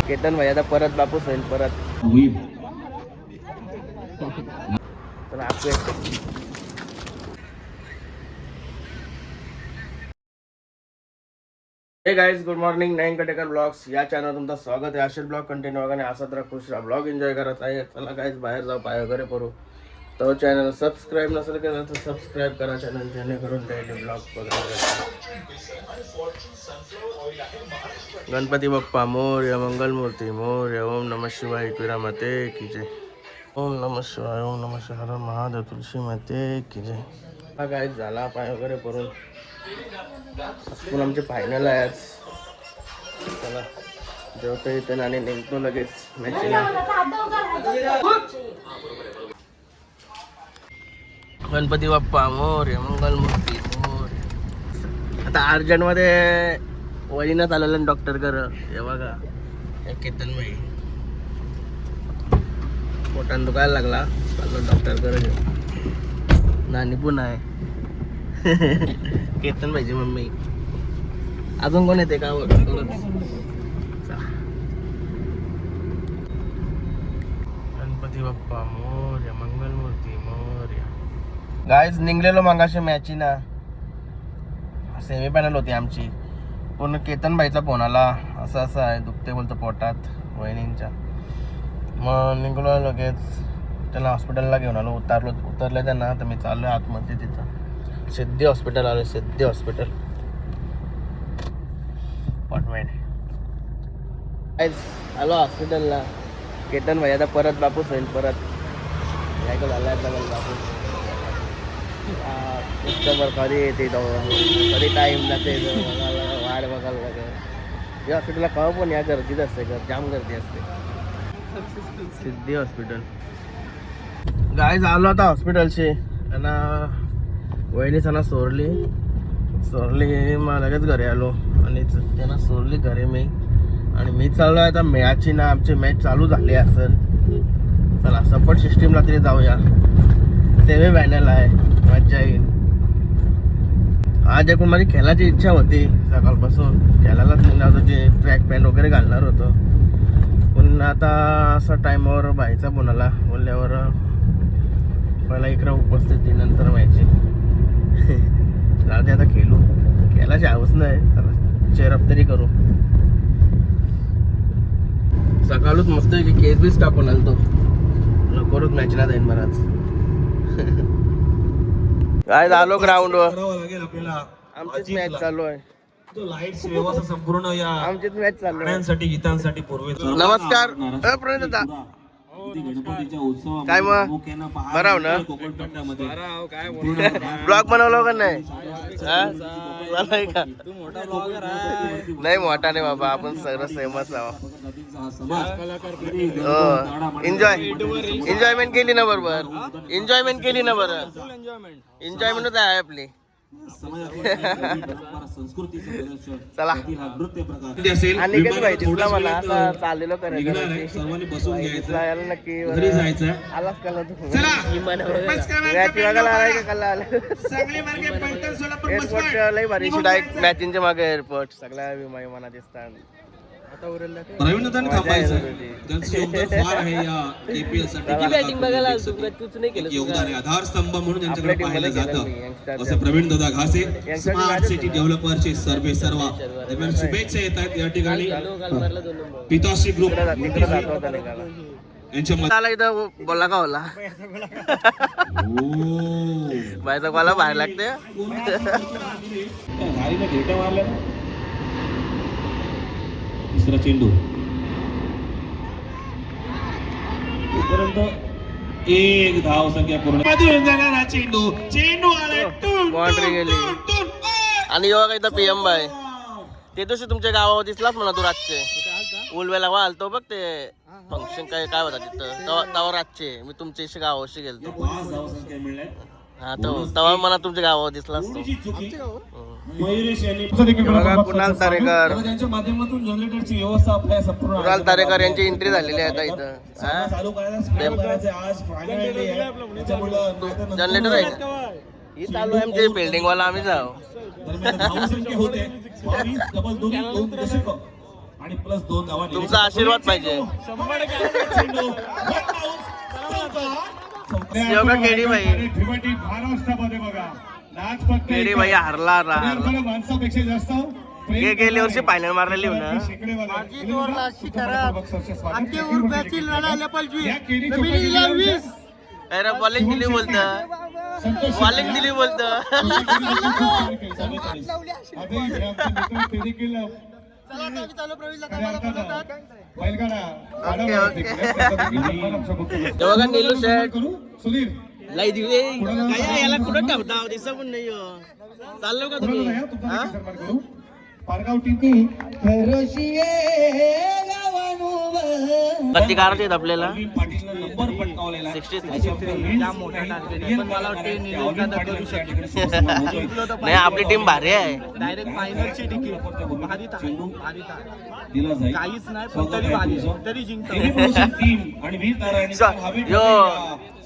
केतन भाई आता परत बापूस होईल परत. चला आपले हे गाइस, गुड मॉर्निंग. नयन कटेकर ब्लॉग्स या चॅनल तुमचं स्वागत आहे. असेच ब्लॉग कंटिन्यू वगैरे असत राहा, खुश राहा, ब्लॉग एन्जॉय करत आहे. चला गाइस, बाहेर जाऊ, पाय वगैरे करू. तो चॅनल सबस्क्राईब नसेल केलं तर सबस्क्राईब करा चॅनल, जेणेकरून डेली ब्लॉग बघा. गणपती बाप्पा मोरया, मंगलमूर्ती मोरया, ओम नमः शिवाय, एकविरा माते की जय. ओम नमः शिवाय, ओम नमः शिवाय, हर महादेव, तुलसी माते की जय. हा गाइस, झाला पाय वगैरे करून. स्कूल आमचे फायनल आहे आज. चला जेवतो इथे आणि निघतो लगेच मॅचला. गणपती बाप्पा मोरया, मंगलमूर्ती मोरया. आता अर्जंटमध्ये वहिनीनं चालवलं डॉक्टर कर. हे बघा, केतन भाई पोटान दुखायला लागला, चाललो डॉक्टर कर. नानी पण आहे. केतन भाईची मम्मी. अजून कोण येते का? गणपती बाप्पा मोरया, मंगलमूर्ती मोरया. गाईज निघलेलो मागाशी मॅची ना, सेमी फायनल होती आमची. पण केतन भाईचा फोन आला, असं असं आहे, दुखते बोलतो पोटात वहिनींच्या. मग निघलो लगेच, त्याला हॉस्पिटलला घेऊन आलो. उतरले त्यांना, तर मी चाललो आतमध्ये. तिथं सिद्धी हॉस्पिटल आलो, सिद्धी हॉस्पिटल अपार्टमेंट. आलो हॉस्पिटलला. केतन भाई आता परत बापूस होईल परत. काय झाला बापूस. कस्टमर कधी येते, कधी टाईम जाते, वाट बघायला लागेल. या हॉस्पिटलला कवा पण या गर्दीच असते, जाम गर्दी असते. सिद्धी हॉस्पिटल गाईज आलो आता हॉस्पिटलशी. त्यांना वहिनी त्यांना सोडली मग लगेच घरी आलो आणि त्यांना सोडली घरी मी. आणि मी चाललो आहे आता मॅचची ना, आमची मॅच चालू झाली असेल. चला सपोर्ट सिस्टीमला तरी जाऊया. सेमी फायनल आहे, मज्जा येईल. आज एकूण माझी खेळायची इच्छा होती सकाळपासून. खेळायलाच निघणार होतो, जे ट्रॅक पॅन्ट वगैरे घालणार होतो. पण आता असा टाईमावर बाईचा फोन आला, बोलल्यावर पहिला इकडं उपस्थित नंतर व्हायची. आता खेळायची हवस नाही. चला चेअरअप तरी करू. सकाळच मस्त केस बीस टाकून आलतो, लवकरच मॅचला जाईन बराच. काय आलो ग्राउंडवर, आमचीच मॅच चालू आहे. लाईट्स व्यवस्था संपूर्ण या आमचीच मॅच चालू गाण्यांसाठी गीतांसाठी पूर्वी. नमस्कार प्रणित दादा. गणपतीच्या उत्सव काय मग बराव ना? ब्लॉग बनवलो का नाही? नाही मोठा नाही बाबा, आपण सगळं सेमच आहोत. एन्जॉयमेंट केली ना बरोबर, एन्जॉयमेंट केली ना बरं. एन्जॉयमेंटच आहे आपली. चला आणि कसं पाहिजे तुला, मला असं चाललेलो करायला नक्की आलाच का तू? मॅच बघायला आलाय का? कल्ला आला एअरपोर्ट लई भारी डायरेक्ट मॅचिंगच्या मागे एअरपोर्ट सगळ्या विमानात दिसतात. बॅटिंग बघायला तूच नाही केलं. आधारस्तंभ म्हणून त्यांच्याकडे पाहिलं जातं असं प्रवीण दादा घासे, स्मार्ट सिटी डेव्हलपरचे सर्वे सर्व दरम्यान शुभेच्छा येत आहेत या ठिकाणी. पिताश्री ग्रुप इथं बोलला का होला बायचा कॉला बाहेर लागते. तिसरा चेंडू एक धाव संख्या पूर्ण. चेंडू बाउंड्री गेली. आणि योगा इथं पीएम बाय ते दिवशी तुमच्या गावावर दिसलाच म्हणा तू रातचे उलवेला वालतो बघ. ते फंक्शन काय होता तिथं तवा रातचे मी तुमच्या इशी गावाशी गेलतो. हा तवा मला तुमच्या गावावर दिसला असतो. कुणाल तारेकर, कुणाल तारेकर यांची एंट्री झालेली आहे आता इथं. जनरेटर आहे का? ही चालू आहे आमची बिल्डिंग वाला, आम्ही जाऊ. आणि प्लस 2 धावा. तुमचा आशीर्वाद पाहिजे. योगा केडी भाई, महाराष्ट्रामध्ये बघा नाच फक्त केडी भाई हरला माणसापेक्षा जास्त गेल्या वर्षी फायनल मारलेली हो ना. अरे बॉलिंग दिली बोलतं, बॉलिंग दिली बोलतं. बघा नीलू शेट सुधीर लाई दिले काय याला कुठं ठेवता दिसा पण नाही हो. चाललो का तुम्ही? पारगाव टीम कधी कारत येत आपल्याला पाटीलनं नंबर पटकावलेला आहे. 63. त्या मोठ्या टार्गेट पण मला वाटते नीलू का करू शकतो. नाही आपली टीम भारी आहे. डायरेक्ट फायनलची तिकीट भारीत आहे, भारीत आहे. दिला जाईल. काहीच नाही पण तरी भारी आहे. तरी तिन्ही जिंकतो. पुरुष टीम आणि वीर नारायण हवी यो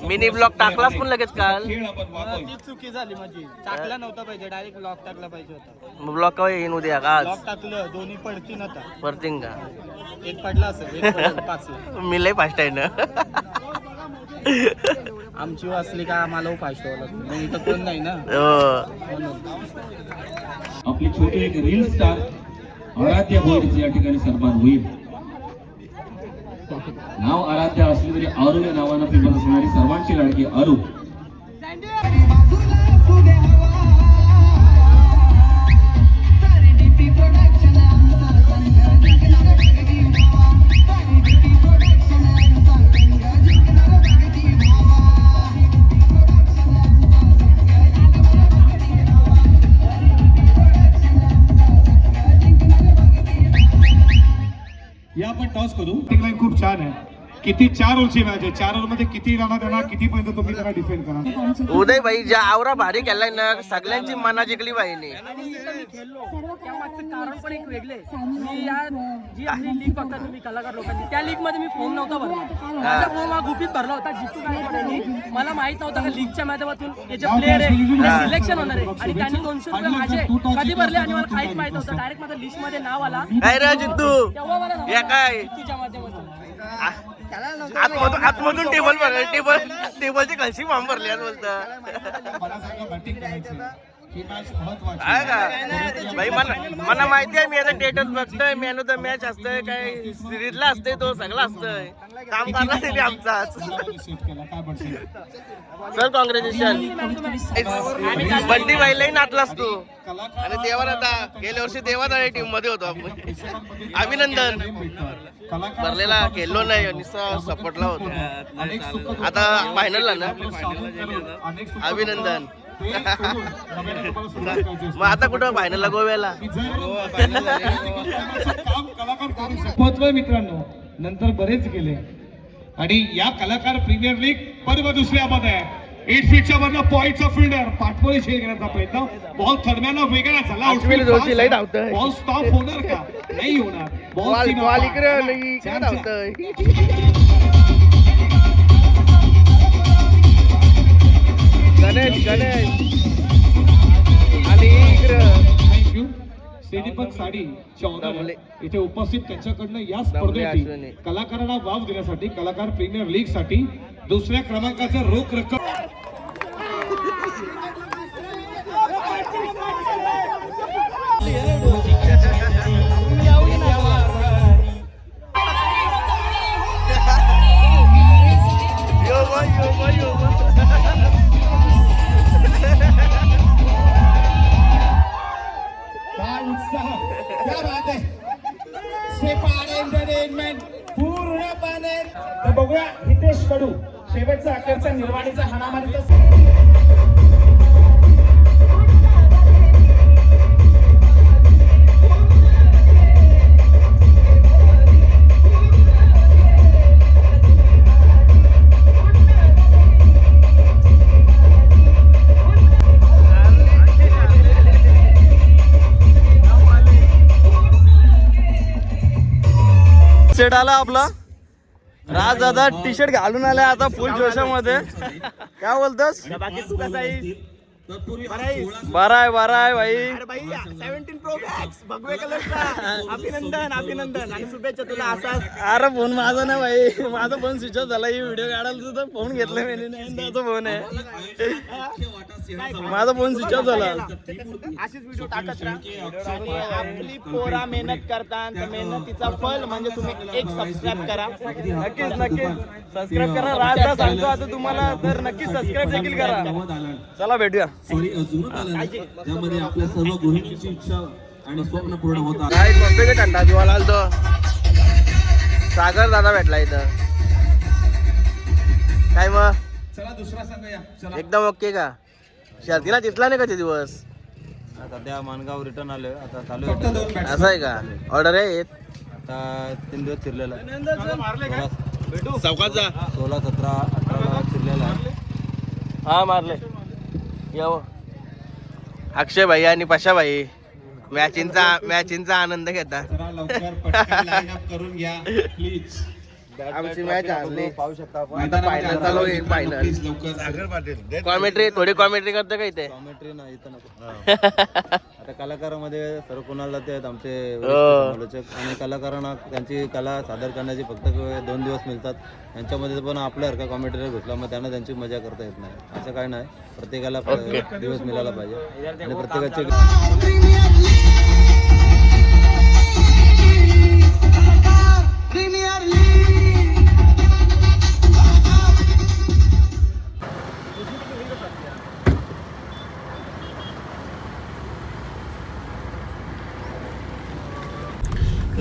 मिनी ब्लॉक टाकलाच पण लगेच काल. खेळ आपण पाहतोय. ती चुकी झाली माझी. टाकला नव्हता पाहिजे, डायरेक्ट ब्लॉक टाकला पाहिजे होता. ब्लॉक काय येईन उद्या का आज ब्लॉक टाकलं, दोन्ही पडतीन आता. परतीन का एक पडला असेल, एक पडेल, 5. मी लय फास्ट आहे ना. आमची वाचली का आम्हाला फास्ट व्हावं लागतं. मग इथं कोण नाही ना हो. म्हणून. आपली छोटी एक रील स्टार आराध्य भोईरची या ठिकाणी सन्मान होईल. नाव आराध्य असले तरी आरू या नावानं फेमस असणारी सर्वांची लाडकी आरू. या आपण टॉस करू. लाईन खूप छान आहे. किती 4 ओव्हरची मॅच आहे. 4 ओव्हर मध्ये किती रन देणार, किती पर्यंत तुम्ही त्यांना डिफेंड करा. उदय भाई ज्या आवरा भारी केलाय ना सगळ्यांची मना जिंकली भाईने. त्यामागचं कारण पण एक वेगळे. मी या जी आपली लीग बघता तुम्ही कलाकार लोकांनी, त्या लीग मध्ये मी फॉर्म नव्हता भरला. माझा फॉर्म हा गुपित भरला होता. जितू गायकवाडांनी मला माहित नव्हतं का लीगच्या माध्यमातून याचे प्लेअर आहे, सिलेक्शन होणार आहे. आणि त्यांनी 200 रुपये माझे कधी भरले आणि मला काहीच माहित नव्हतं. डायरेक्ट माझं लिस्ट मध्ये नाव आला. काय रे जितू तेव्हा मला या काय जितूच्या माध्यमातून आतमधून टेबलची कळशी फॉर्म भरली आज बोलतं. मला सांगा बॅटिंग करायची ही मॅच महत्वाची आहे का भाई? मला माहिती आहे. मी आता स्टेटस बघतोय, मॅन ऑफ द मॅच असतंय, काय सिरीजला असतंय, तो सगळं असतंय. काम करला तरी आमचाच. सेट केला काय म्हणशील? Sir congratulation. बंटी भाईलाही नाचलास तू. आणि देवाला आता गेल्या वर्षी देवाला टीम मध्ये होतो आपण. अभिनंदन. भरलेला खेळलो नाही, नुसता सपोर्टला होतो. आता फायनलला ना. अभिनंदन. मग आता कुठं फायनलला गोव्याला? पोहोचलोय मित्रांनो. नंतर बरेच गेले आणि या कलाकार प्रीमियर लीग पर्व दुसऱ्यामध्ये आहे. 8 फीटच्या वरनं पॉईंटचा फिल्डर पाठपोळी शेअर करण्याचा प्रयत्न. बॉल थर्मॅनला वेगळा झाला. बॉल स्टॉप होणार का? नाही होणार. बॉल गणेश थँक्यू. दीपक साडी चौधरी इथे उपस्थित त्यांच्याकडनं या स्पर्धेसाठी कलाकारांना वाव देण्यासाठी कलाकार प्रीमियर लीग साठी 2ऱ्या क्रमांकाचा रोख रक्कम पूर्णपणे बघूया. हितेश कडू शेवटचा अखेरचा निर्वाणीचा हाणामारीचा सेट आला आपला. राज दादा टी शर्ट घालून आलाय आता फुल जोशामध्ये. काय बोलतोस? बाकी तू कसा आहेस? तत्पूर्वी हा बरं आहे. 16 बरं आहे भाई. अरे भाई 17 प्रो मॅक्स भगवे कलरचा अभिनंदन आणि शुभेच्छा तुला असाच. अरे फोन माझा नाही भाई, माझा फोन स्विच ऑफ झाला. ही व्हिडिओ काढायला तुझा फोन घेतला मी नाही, फोन आहे मुख्य वाटा सिंहाचा माझा फोन स्विच ऑफ झाला. अशीच व्हिडिओ टाकत राहा. आणि आपली पोरा मेहनत करतात तर मेहनतीचा फल म्हणजे तुम्ही एक सबस्क्राईब करा. नक्कीच सबस्क्राईब करा. राजा सांगतो आता तुम्हाला, तर नक्कीच सबस्क्राईब देखील करा. चला भेटूया. सॉरी जुनं आलं नाही त्यामध्ये आपल्या सर्व गृहिणींची इच्छा आणि स्वप्न पूर्ण होतात. काय मस्त काय थंडा दिवाला आलतो. सागर दादा भेटला इथं. काय मग चला दुसरा संघ या. चला एकदम ओके का? शर्तीला दिसला नाही का ते दिवस? सध्या मानगाव रिटर्न आलोय. आता चालू फक्त 2 बॅट्स. असं आहे का? ऑर्डर आहे आता 3 दिवस फिरलेला आहे. चौकात जा. 16, 17, 18 फिरलेला आहे. हा मारले. येऊ अक्षय भाई आणि पशा भाई मॅचिंगचा आनंद घेता. जरा लवकर पटकन लाईन अप करून घ्या प्लीज. आमची मॅच हरली. पाहू शकता आपण. फायनल चालू होईल. फायनल प्लीज लवकर. कॉमेंट्री थोडी कॉमेंट्री करते का इथे? कॉमेंट्री नाही इथं नको. आता कलाकारामध्ये सर्व कोणाला ते आहेत आमचे समालोचक आणि कलाकारांना त्यांची कला सादर करण्याची फक्त 2 दिवस मिळतात. यांच्यामध्ये पण आपल्यासारखा कॉमेंट्री घुसला मग त्यांना त्यांची मजा करता येत नाही. असं काय नाही, प्रत्येकाला दिवस मिळाला पाहिजे आणि प्रत्येकाचे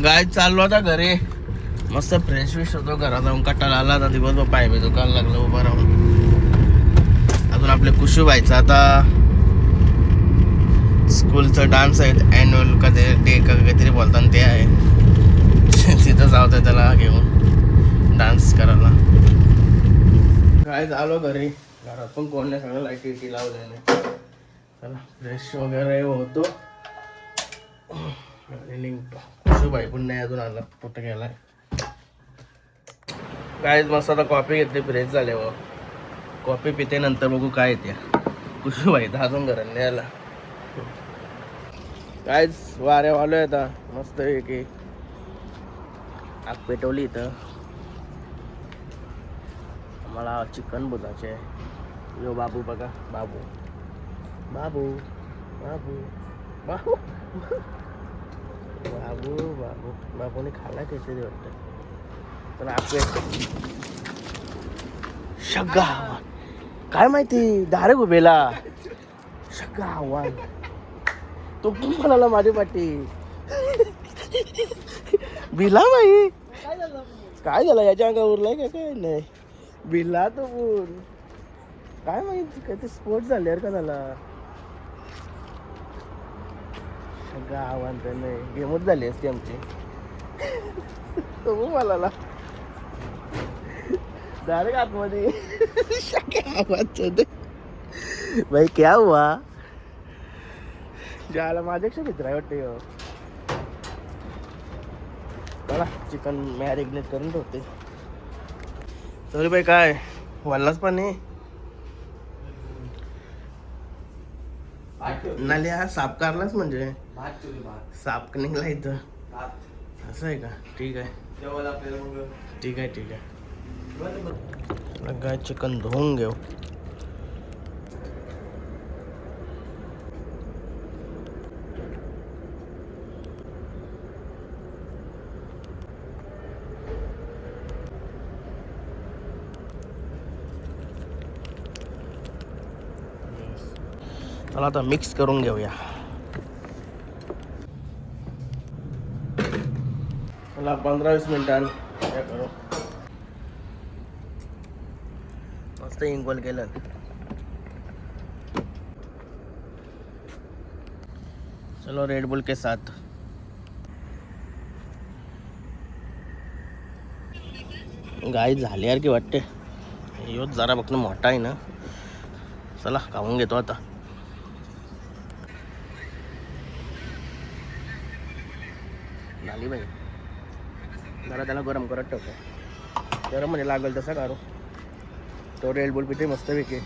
गाय चाललो आता घरी. मस्त फ्रेश विश होतो. घरात जाऊन कटाला आला आता. दिवसभर पाय मी दुकान लागलं उभं राहून. अजून आपले कुशू व्हायचं आता. स्कूलचं डान्स आहे, ॲन्युअल कधी डे काहीतरी बोलताना ते आहे. तिथं जाऊ त्याला घेऊन डान्स करायला. काय झालो घरी. घरात पण कोण नाही, सगळं लाईट इटी लावलेले. चला फ्रेश वगैरे होतो आणि निघतो. कुशूबाई पण नाही अजून आला, कुठं गेलाय. काय मस्त आता कॉफी घेतली, फ्रेश झाले व कॉफी पिते. नंतर बघू काय येते. कुशूबाई तर अजून घरात नाही आला. कायच वाऱ्या वालोय आता मस्त की आग पेटवली इथं. मला चिकन बुजाचे. यो बाबू बघा, बाबू बाबू बाबू बाबू बाबू बाबू बाबूने खाला काहीतरी वाटतं. पण आपले शग्गा आव्हान काय माहिती. डायरेक्ट उभेला शग्गा आव्हान. तो पण म्हणाला माझी पाठी. बिला बाई काय झालं याच्या अंगावर उरलाय का? काय नाही बिला तो पण काय माहिती. काय ते स्पोर्ट झाले यार का झाला. शग्गा आव्हान तर नाही, गेमच झाली असती आमची. तो मला डायरेक्ट आतमध्ये शग्गा आव्हान. भाई क्या हुआ? ज्याला माझ्यापेक्षा मित्र आहे वाटते. चला चिकन मॅरिनेट करून ठेवते. तरी बाई काय वाढलाच पण नाही. नाल्या साप कारलाच म्हणजे साप निघला इथं. असं आहे का? ठीक आहे ठीक आहे ठीक आहे. गाय चिकन धुवून घेऊ. चला आता मिक्स करून घेऊया. चला 15-20 मिनिटांनी काय करू. मस्त इन्व्हॉल केलं. चलो रेड बुल के साथ. गाय झाली यार की वाटते. यो जरा बघणं मोठा आहे ना. चला खाऊन घेतो आता. झाली बाई. जरा त्याला गरम करत ठेवतो. गरम म्हणजे लागेल तसा काढू. तो रेड बुल पिते मस्त पैकी.